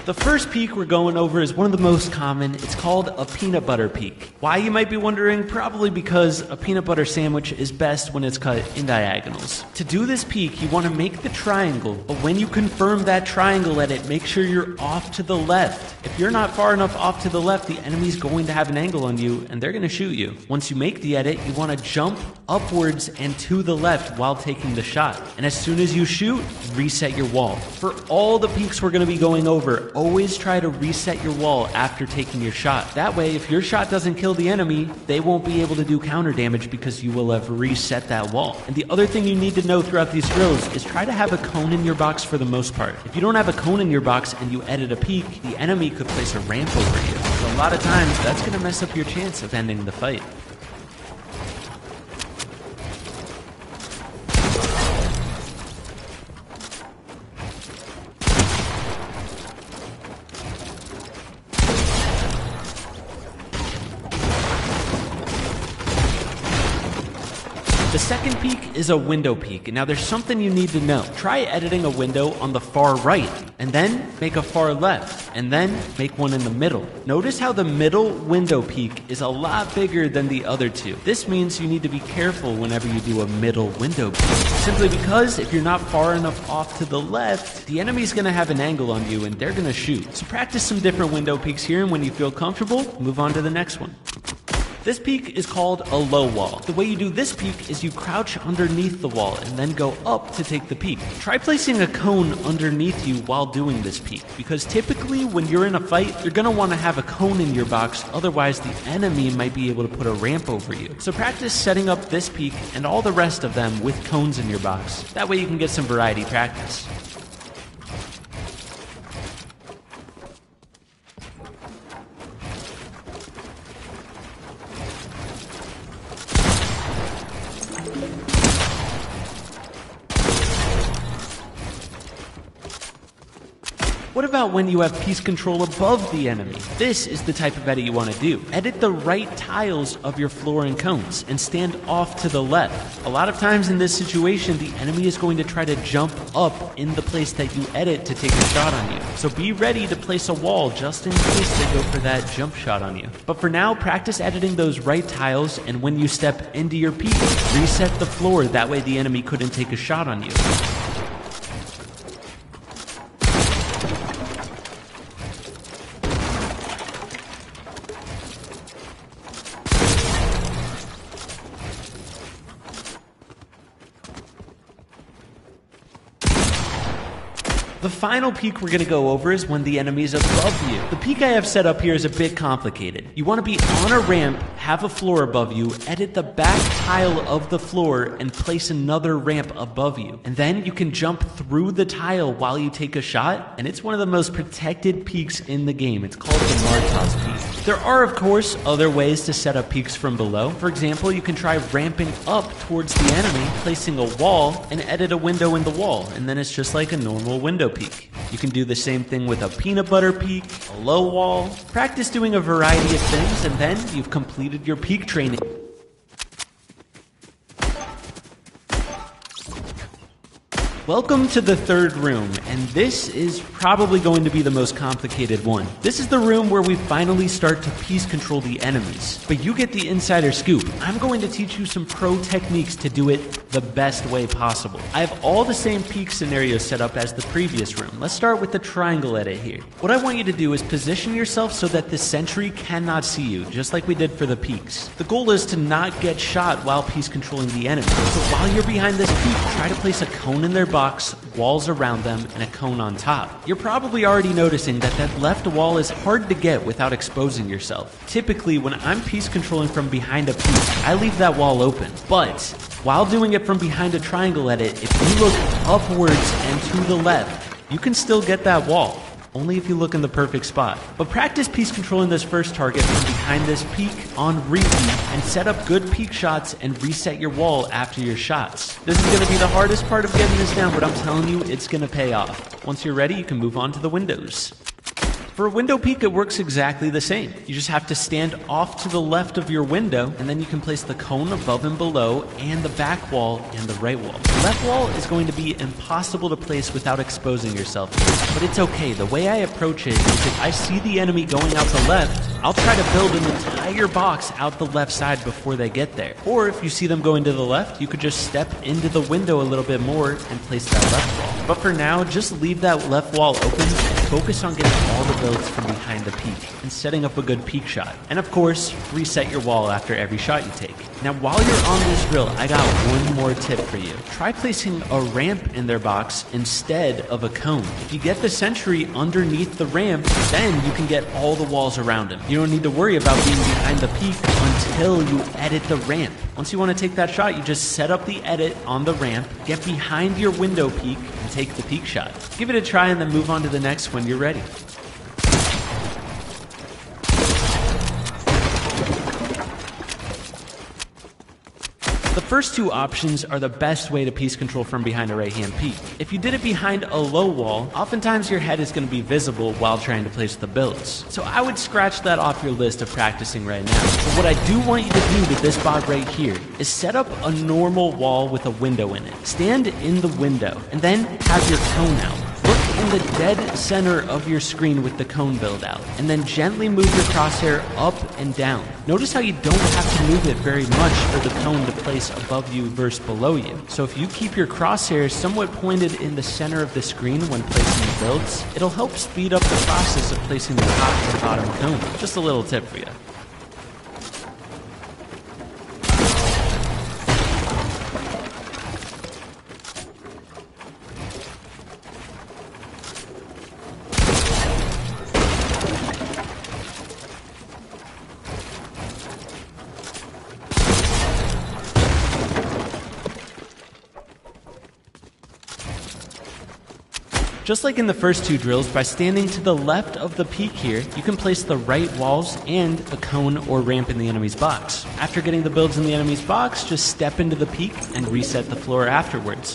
The first peak we're going over is one of the most common. It's called a peanut butter peak. Why, you might be wondering? Probably because a peanut butter sandwich is best when it's cut in diagonals. To do this peak, you want to make the triangle, but when you confirm that triangle edit, make sure you're off to the left. If you're not far enough off to the left, the enemy's going to have an angle on you, and they're going to shoot you. Once you make the edit, you want to jump upwards and to the left while taking the shot. And as soon as you shoot, reset your wall. For all the peaks we're going to be going over, always try to reset your wall after taking your shot. That way, if your shot doesn't kill the enemy, they won't be able to do counter damage because you will have reset that wall. And the other thing you need to know throughout these drills is try to have a cone in your box for the most part. If you don't have a cone in your box and you edit a peak, the enemy could place a ramp over you. So a lot of times, that's going to mess up your chance of ending the fight. The second peak is a window peak. Now there's something you need to know. Try editing a window on the far right, and then make a far left, and then make one in the middle. Notice how the middle window peak is a lot bigger than the other two. This means you need to be careful whenever you do a middle window peak. Simply because if you're not far enough off to the left, the enemy's gonna have an angle on you and they're gonna shoot. So practice some different window peaks here, and when you feel comfortable, move on to the next one. This peak is called a low wall. The way you do this peak is you crouch underneath the wall and then go up to take the peak. Try placing a cone underneath you while doing this peak, because typically when you're in a fight, you're gonna wanna have a cone in your box, otherwise the enemy might be able to put a ramp over you. So practice setting up this peak and all the rest of them with cones in your box. That way you can get some variety practice. What about when you have piece control above the enemy? This is the type of edit you want to do. Edit the right tiles of your floor and cones and stand off to the left. A lot of times in this situation, the enemy is going to try to jump up in the place that you edit to take a shot on you. So be ready to place a wall just in case they go for that jump shot on you. But for now, practice editing those right tiles, and when you step into your peak, reset the floor. That way the enemy couldn't take a shot on you. The final peak we're going to go over is when the enemy is above you. The peak I have set up here is a bit complicated. You want to be on a ramp, have a floor above you, edit the back tile of the floor, and place another ramp above you. And then you can jump through the tile while you take a shot, and it's one of the most protected peaks in the game. It's called the Martos peak. There are, of course, other ways to set up peaks from below. For example, you can try ramping up towards the enemy, placing a wall, and edit a window in the wall, and then it's just like a normal window peak. You can do the same thing with a peanut butter peak, a low wall. Practice doing a variety of things, and then you've completed your peak training. Welcome to the third room, and this is probably going to be the most complicated one. This is the room where we finally start to piece control the enemies, but you get the insider scoop. I'm going to teach you some pro techniques to do it the best way possible. I have all the same peak scenarios set up as the previous room. Let's start with the triangle edit here. What I want you to do is position yourself so that the sentry cannot see you, just like we did for the peaks. The goal is to not get shot while piece controlling the enemy. So while you're behind this peak, try to place a cone in their box, walls around them, and a cone on top. You're probably already noticing that that left wall is hard to get without exposing yourself. Typically, when I'm piece controlling from behind a peak, I leave that wall open. But while doing it from behind a triangle edit, if you look upwards and to the left, you can still get that wall. Only if you look in the perfect spot. But practice piece controlling this first target from behind this peak on repeat, and set up good peak shots and reset your wall after your shots. This is going to be the hardest part of getting this down, but I'm telling you, it's going to pay off. Once you're ready, you can move on to the windows. For a window peak, it works exactly the same. You just have to stand off to the left of your window, and then you can place the cone above and below, and the back wall and the right wall. The left wall is going to be impossible to place without exposing yourself, but it's okay. The way I approach it is if I see the enemy going out the left, I'll try to build an entire box out the left side before they get there. Or if you see them going to the left, you could just step into the window a little bit more and place that left wall. But for now, just leave that left wall open and focus on getting all the builds from behind the peak and setting up a good peak shot. And of course, reset your wall after every shot you take. Now, while you're on this drill, I got one more tip for you. Try placing a ramp in their box instead of a cone. If you get the sentry underneath the ramp, then you can get all the walls around him. You don't need to worry about being behind the peak until you edit the ramp. Once you want to take that shot, you just set up the edit on the ramp, get behind your window peak, and take the peak shot. Give it a try and then move on to the next when you're ready. The first two options are the best way to piece control from behind a right-hand peak. If you did it behind a low wall, oftentimes your head is going to be visible while trying to place the builds. So I would scratch that off your list of practicing right now. But what I do want you to do with this bot right here is set up a normal wall with a window in it. Stand in the window and then have your cone out. Look in the dead center of your screen with the cone build out, and then gently move your crosshair up and down. Notice how you don't have to move it very much for the cone to place above you versus below you. So if you keep your crosshair somewhat pointed in the center of the screen when placing the builds, it'll help speed up the process of placing the top and bottom cone. Just a little tip for you. Just like in the first two drills, by standing to the left of the peak here, you can place the right walls and a cone or ramp in the enemy's box. After getting the builds in the enemy's box, just step into the peak and reset the floor afterwards.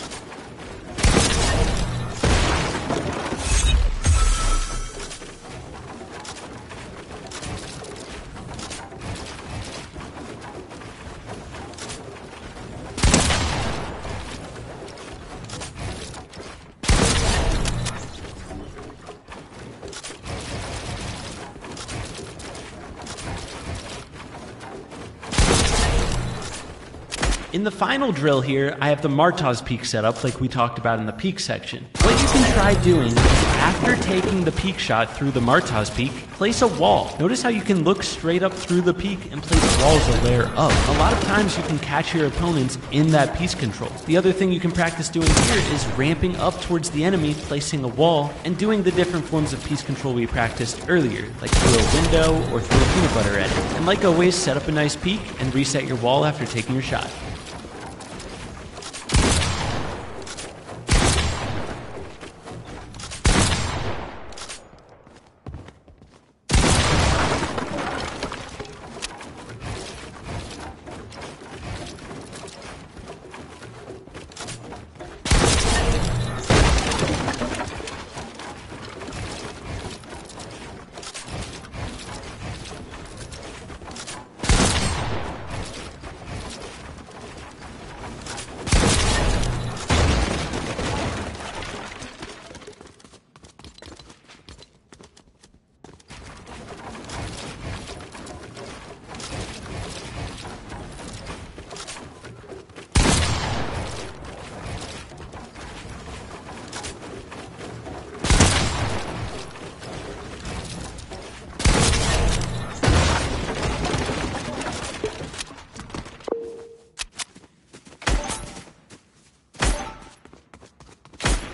In the final drill here, I have the Martaz peak set up like we talked about in the peak section. What you can try doing is after taking the peak shot through the Martaz peak, place a wall. Notice how you can look straight up through the peak and place walls a layer up. A lot of times you can catch your opponents in that piece control. The other thing you can practice doing here is ramping up towards the enemy, placing a wall, and doing the different forms of piece control we practiced earlier, like through a window or through a peanut butter edit. And like always, set up a nice peak and reset your wall after taking your shot.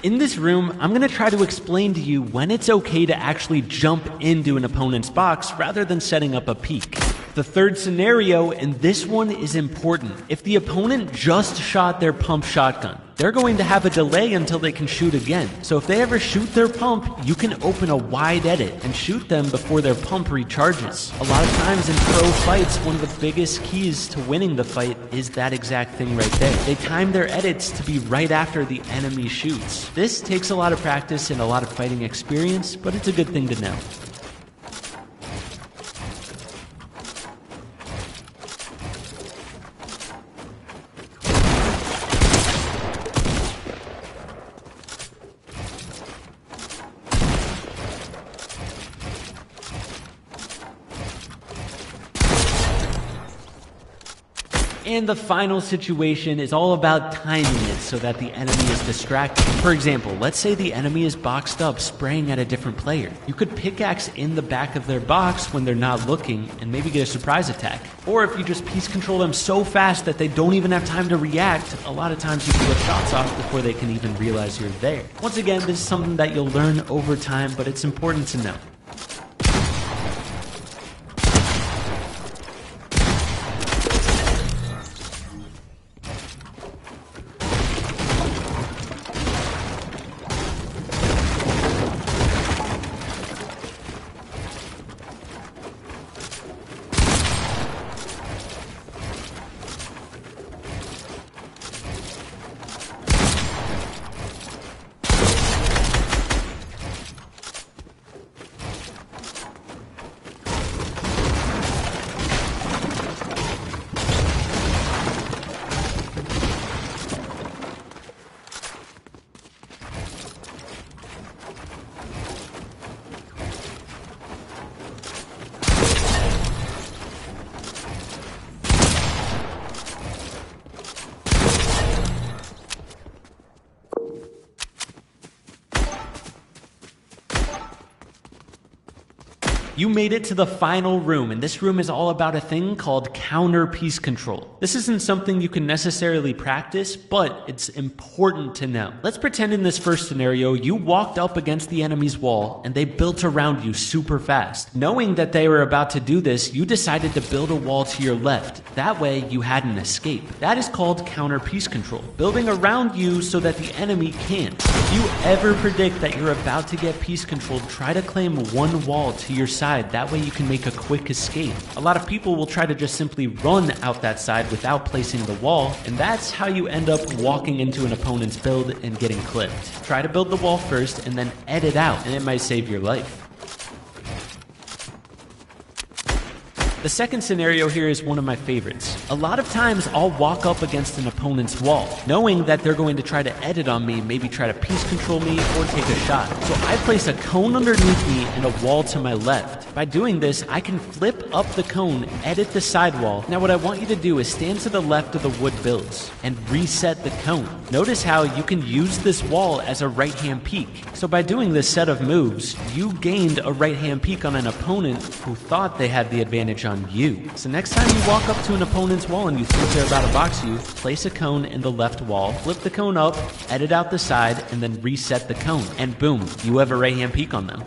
In this room, I'm going to try to explain to you when it's okay to actually jump into an opponent's box rather than setting up a peek. The third scenario, and this one is important. If the opponent just shot their pump shotgun, they're going to have a delay until they can shoot again. So if they ever shoot their pump, you can open a wide edit and shoot them before their pump recharges. A lot of times in pro fights, one of the biggest keys to winning the fight is that exact thing right there. They time their edits to be right after the enemy shoots. This takes a lot of practice and a lot of fighting experience, but it's a good thing to know. And the final situation is all about timing it so that the enemy is distracted. For example, let's say the enemy is boxed up spraying at a different player. You could pickaxe in the back of their box when they're not looking and maybe get a surprise attack. Or if you just piece control them so fast that they don't even have time to react, a lot of times you can get shots off before they can even realize you're there. Once again, this is something that you'll learn over time, but it's important to know. You made it to the final room, and this room is all about a thing called counter piece control. This isn't something you can necessarily practice, but it's important to know. Let's pretend in this first scenario, you walked up against the enemy's wall, and they built around you super fast. Knowing that they were about to do this, you decided to build a wall to your left. That way, you had an escape. That is called counter piece control. Building around you so that the enemy can't. If you ever predict that you're about to get piece controlled, try to claim one wall to your side. That way you can make a quick escape. A lot of people will try to just simply run out that side without placing the wall, and that's how you end up walking into an opponent's build and getting clipped. Try to build the wall first and then edit out, and it might save your life. The second scenario here is one of my favorites. A lot of times I'll walk up against an opponent's wall, knowing that they're going to try to edit on me, maybe try to piece control me or take a shot. So I place a cone underneath me and a wall to my left. By doing this, I can flip up the cone, edit the sidewall. Now what I want you to do is stand to the left of the wood builds and reset the cone. Notice how you can use this wall as a right-hand peak. So by doing this set of moves, you gained a right-hand peak on an opponent who thought they had the advantage on you. So next time you walk up to an opponent's wall and you think they're about to box you, place a cone in the left wall, flip the cone up, edit out the side, and then reset the cone. And boom, you have a right-hand peak on them.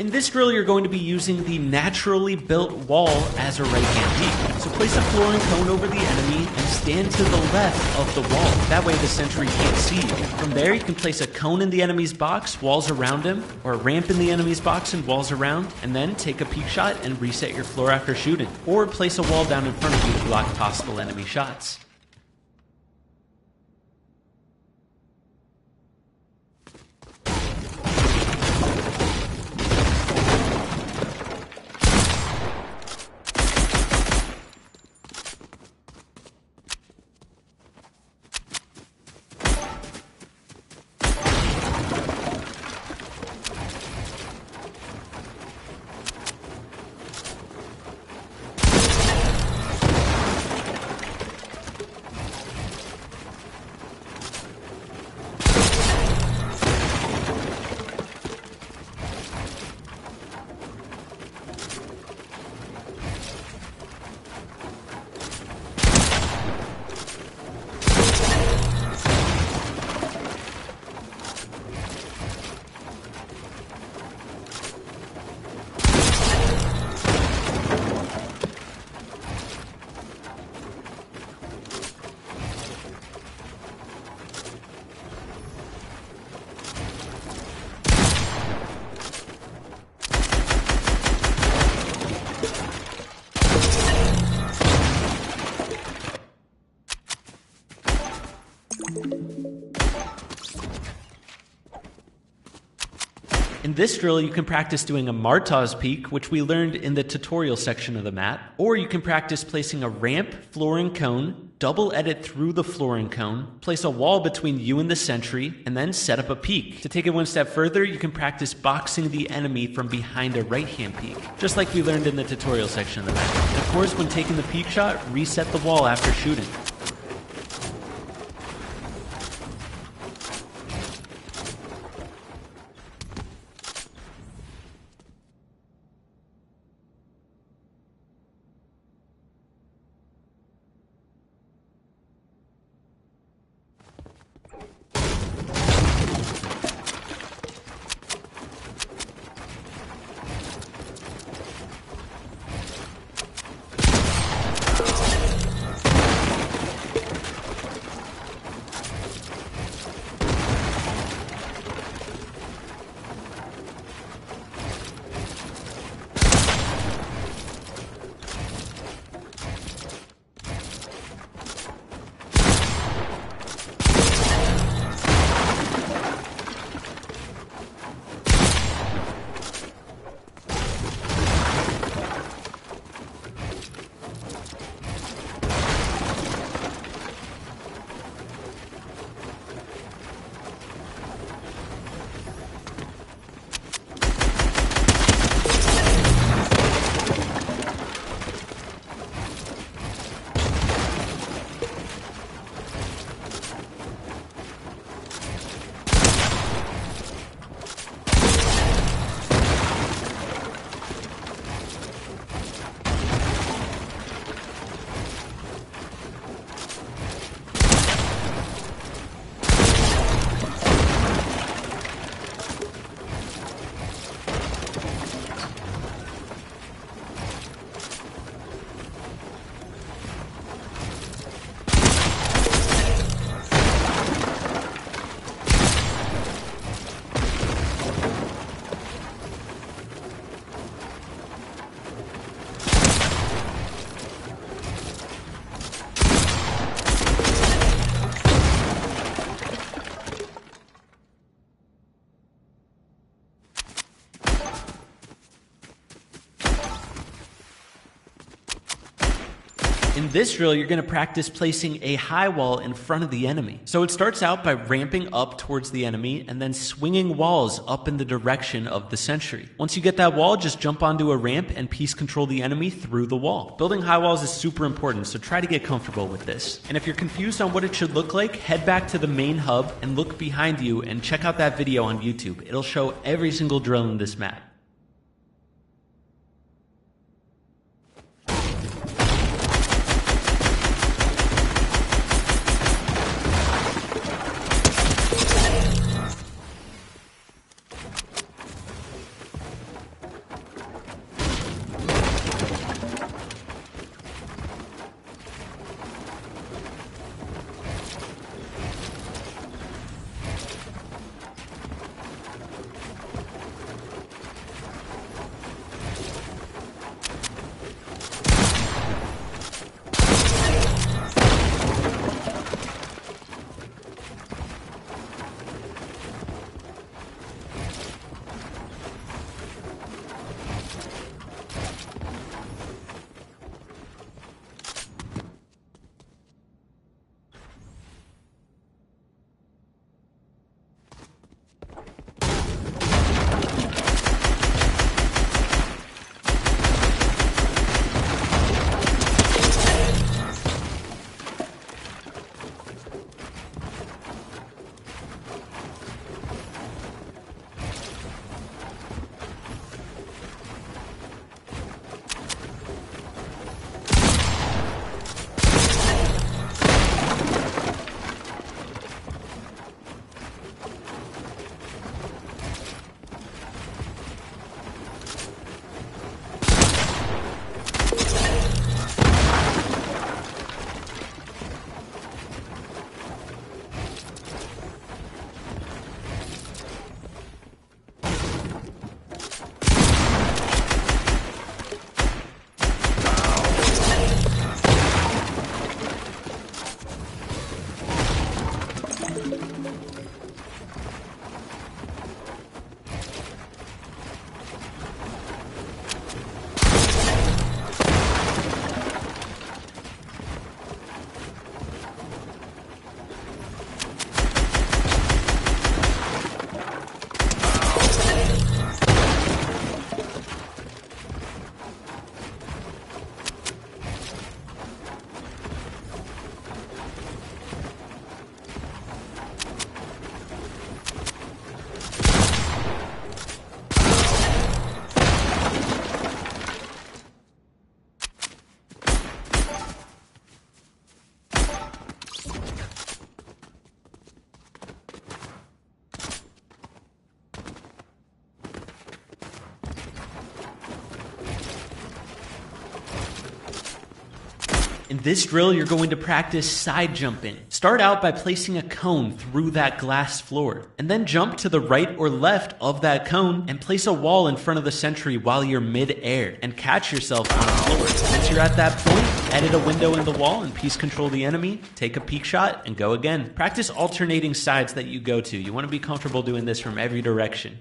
In this drill, you're going to be using the naturally built wall as a right-hand peak. So place a flooring cone over the enemy and stand to the left of the wall. That way the sentry can't see you. From there, you can place a cone in the enemy's box, walls around him, or a ramp in the enemy's box and walls around, and then take a peek shot and reset your floor after shooting. Or place a wall down in front of you to block possible enemy shots. In this drill, you can practice doing a Martaz peek, which we learned in the tutorial section of the map, or you can practice placing a ramp, flooring cone, double edit through the flooring cone, place a wall between you and the sentry, and then set up a peek. To take it one step further, you can practice boxing the enemy from behind a right-hand peek, just like we learned in the tutorial section of the map. And of course, when taking the peek shot, reset the wall after shooting. In this drill, you're going to practice placing a high wall in front of the enemy. So it starts out by ramping up towards the enemy and then swinging walls up in the direction of the sentry. Once you get that wall, just jump onto a ramp and piece control the enemy through the wall. Building high walls is super important, so try to get comfortable with this. And if you're confused on what it should look like, head back to the main hub and look behind you and check out that video on YouTube. It'll show every single drill in this map. In this drill, you're going to practice side jumping. Start out by placing a cone through that glass floor, and then jump to the right or left of that cone and place a wall in front of the sentry while you're mid-air, and catch yourself on the floor. Once you're at that point, edit a window in the wall and piece control the enemy, take a peek shot, and go again. Practice alternating sides that you go to. You want to be comfortable doing this from every direction.